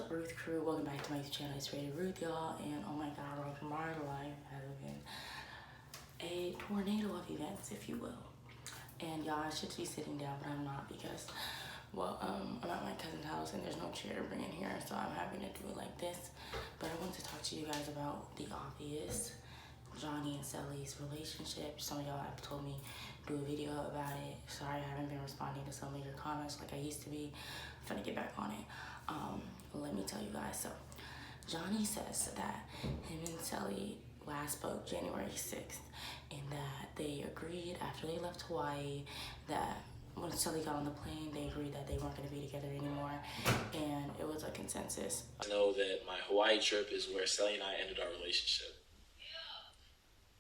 up, Ruth crew? Welcome back to my YouTube channel. It's Rated Ruth, y'all. And oh my god, my life has been a tornado of events, if you will. And y'all, I should be sitting down, but I'm not because, well, I'm at my cousin's house and there's no chair to bring in here, so I'm having to do it like this. But I wanted to talk to you guys about the obvious, Johnny and Cely's relationship. Some of y'all have told me do a video about it. Sorry, I haven't been responding to some of your comments like I used to be. I'm trying to get back on it. Let me tell you guys. So, Johnny says that him and Cely last spoke January 6th, and that they agreed after they left Hawaii that when Cely got on the plane, they agreed that they weren't going to be together anymore, and it was a consensus. I know that my Hawaii trip is where Cely and I ended our relationship.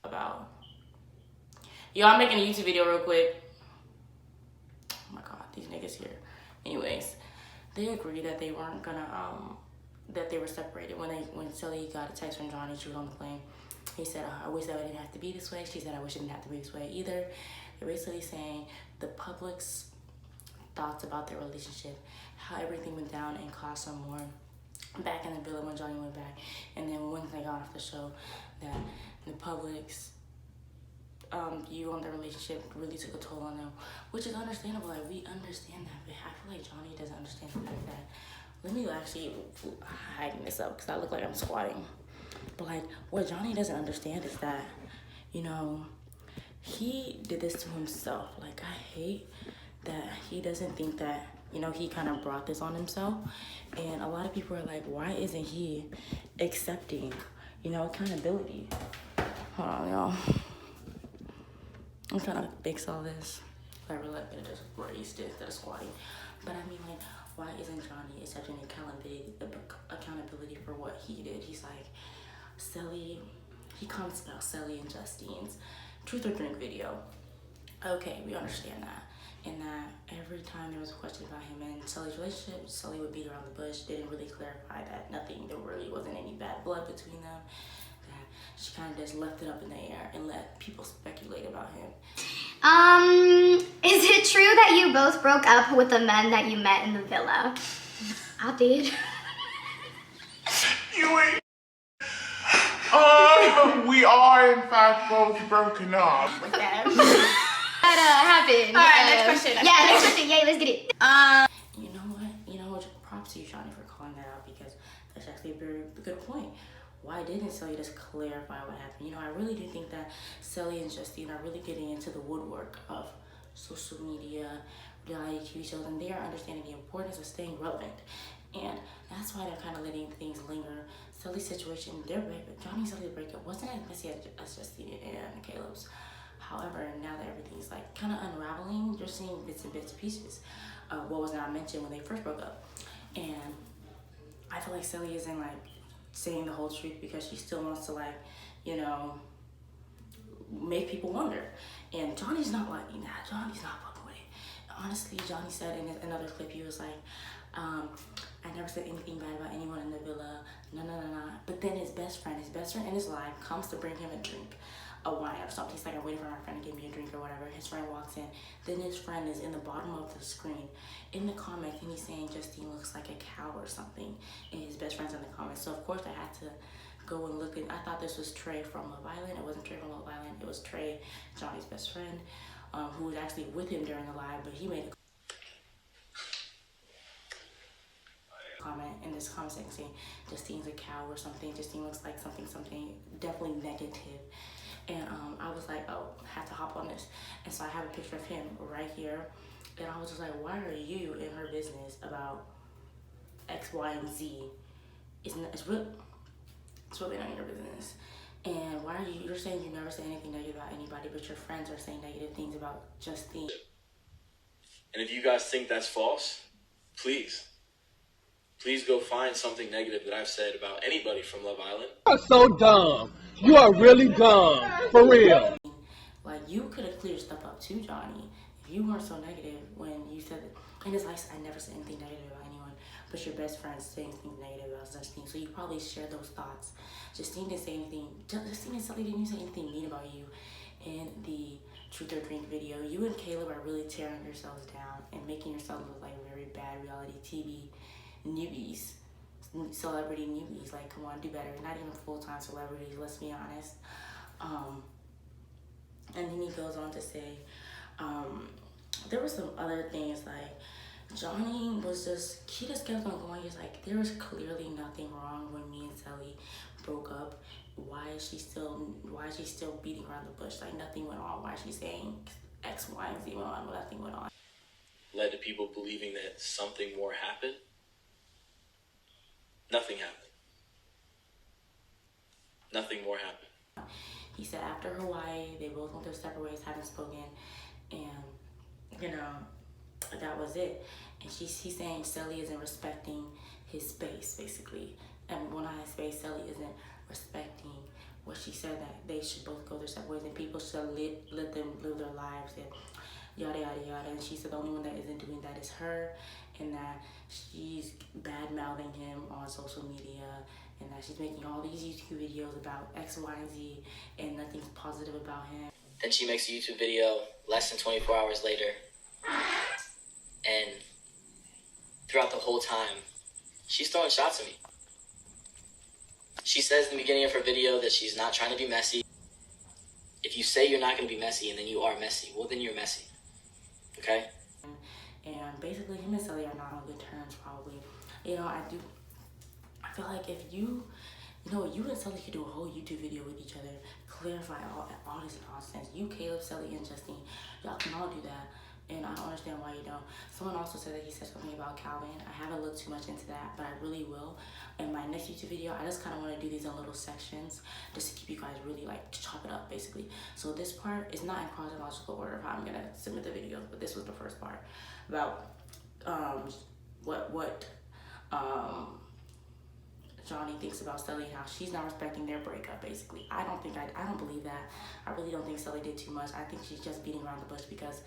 About, yo, I'm making a YouTube video real quick. Oh my god, these niggas here. Anyways, they agreed that they weren't gonna that they were separated. When Cely got a text from Johnny, she was on the plane. He said, I wish that it didn't have to be this way. She said, I wish it didn't have to be this way either. They're basically saying the public's thoughts about their relationship, how everything went down, and caused some more back in the villa when Johnny went back. And then once they got off the show, that the public's view on their relationship really took a toll on them, which is understandable. Like, we understand that, but I feel like Johnny doesn't understand the fact that, let me actually hiding this up because I look like I'm squatting. But like, what Johnny doesn't understand is that, you know, he did this to himself. Like, I hate that he doesn't think that, you know, he kind of brought this on himself. And a lot of people are like, why isn't he accepting, you know, accountability? Hold on, y'all. I'm trying to fix all this. I really just raised it instead of squatting. But I mean, like, why isn't Johnny accepting accountability for what he did? He's like, Cely, he comments about Cely and Justine's Truth or Drink video. Okay, we understand that. And that every time there was a question about him and Cely's relationship, Cely would beat around the bush, didn't really clarify that there really wasn't any bad blood between them. That she kind of just left it up in the air and let people speculate about him. Is it true that you both broke up with the men that you met in the villa? I did. You ain't. We are in fact both broken up. With that. That happened. Alright, next question. Next question. Yay, let's get it. You know what? Props to you, Johnny, for calling that out, because that's actually a very good point. Why didn't Cely just clarify what happened? You know, I really do think that Cely and Justine are really getting into the woodwork of social media, reality TV shows, and they are understanding the importance of staying relevant. And that's why they're kind of letting things linger. Cely's situation, Johnny and Cely's breakup wasn't as messy as Justine and Caleb's. However, now that everything's like kind of unraveling, you're seeing bits and pieces of what was not mentioned when they first broke up. And I feel like Cely isn't like saying the whole truth because she still wants to, like, you know, make people wonder. And Johnny's not liking that. Johnny's not fucking with it. Honestly, Johnny said in another clip, he was like, I never said anything bad about anyone in the villa. No. But then his best friend in his life comes to bring him a drink, a wine or something. He's like, I'm waiting for my friend to give me a drink or whatever. His friend walks in. Then his friend is in the bottom of the screen in the comments, and he's saying Justine looks like a cow or something. And his best friend's in the comments. So of course I had to go and look. And I thought this was Trey from Love Island. It wasn't Trey from Love Island. It was Trey, Johnny's best friend, who was actually with him during the live, but he made a comment in this comment section saying Justine's a cow or something. Justine looks like something, definitely negative. And I was like, oh, I have to hop on this. And so I have a picture of him right here. And I was just like, why are you in her business about X, Y, and Z? It's really not your business. And why are you're saying you never say anything negative about anybody, but your friends are saying negative things about Justine. And if you guys think that's false, please go find something negative that I've said about anybody from Love Island. You are so dumb. You are really dumb. For real. Like, you could have cleared stuff up too, Johnny, if you weren't so negative when you said that. And it's like, I never said anything negative about anyone, but your best friend's saying things negative about Justine, so you probably shared those thoughts. Justine didn't say anything. Justine and Cely didn't say anything mean about you in the Truth or Drink video. You and Caleb are really tearing yourselves down and making yourselves look like very bad reality TV newbies. celebrity newbies. Like, come on, do better. Not even full-time celebrities, let's be honest. And then he goes on to say, there were some other things, like, Johnny was just, he just kept on going. He's like, there was clearly nothing wrong when me and Cely broke up. Why is she still beating around the bush? Like, nothing went on. Why is she saying X, Y, and Z went on? Nothing went on. Led to people believing that something more happened. Nothing happened. Nothing more happened. He said after Hawaii, they both went their separate ways, haven't spoken, and, you know, that was it. And he's saying Cely isn't respecting his space, basically. And when I say Cely isn't respecting what she said, that they should both go their separate ways and people should let them live their lives and yada yada yada. And she said the only one that isn't doing that is her, and that she's bad mouthing him on social media, and that she's making all these YouTube videos about X, Y, and Z, and nothing's positive about him. Then she makes a YouTube video less than 24 hours later, and throughout the whole time, she's throwing shots at me. She says in the beginning of her video that she's not trying to be messy. If you say you're not going to be messy and then you are messy, well, then you're messy. Okay? And basically, him and Cely are not on good terms, probably. You know, I feel like if you and Cely could do a whole YouTube video with each other, clarify all this nonsense. You, Caleb, Cely, and Justine, y'all can all do that. And I don't understand why you don't. Someone also said that he said something about Calvin. I haven't looked too much into that, but I really will. In my next YouTube video, I just kind of want to do these in little sections just to keep you guys really, like, chop it up, basically. So this part is not in chronological order of how I'm going to submit the videos, but this was the first part about what Johnny thinks about Cely and how she's not respecting their breakup, basically. I don't believe that. I really don't think Cely did too much. I think she's just beating around the bush because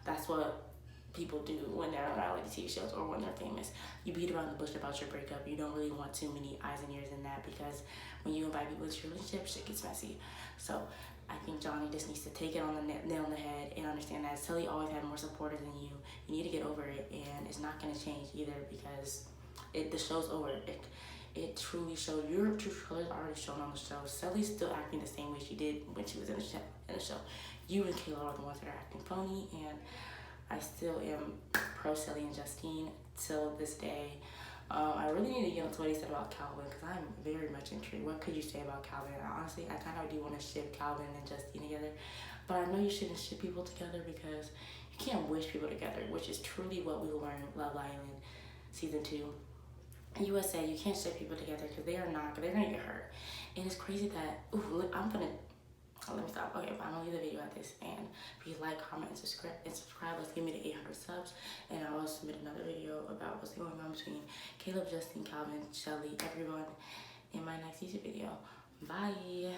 that's what people do when they're on reality TV shows or when they're famous. You beat around the bush about your breakup. You don't really want too many eyes and ears in that, because when you invite people into your relationship, shit gets messy. So I think Johnny just needs to take it on the nail on the head and understand that Cely always had more supporters than you. You need to get over it, and it's not going to change either, because the show's over. It truly showed. Your true colors already shown on the show. Cely's still acting the same way she did when she was in the show. You and Kayla are the ones that are acting phony, and I still am pro Cely and Justine till this day. I really need to get into what he said about Calvin, because I'm very much intrigued. What could you say about Calvin? Honestly, I kind of do want to ship Calvin and Justine together, but I know you shouldn't ship people together because you can't wish people together, which is truly what we learned in Love Island Season 2. USA, you can't ship people together because they're gonna get hurt. And it's crazy that, let me stop. Okay, I'm gonna leave the video at this, and please like, comment, and subscribe. Let's give me the 800 subs, and I will submit another video about what's going on between Caleb, Justine, Calvin, Cely, everyone in my next YouTube video. Bye.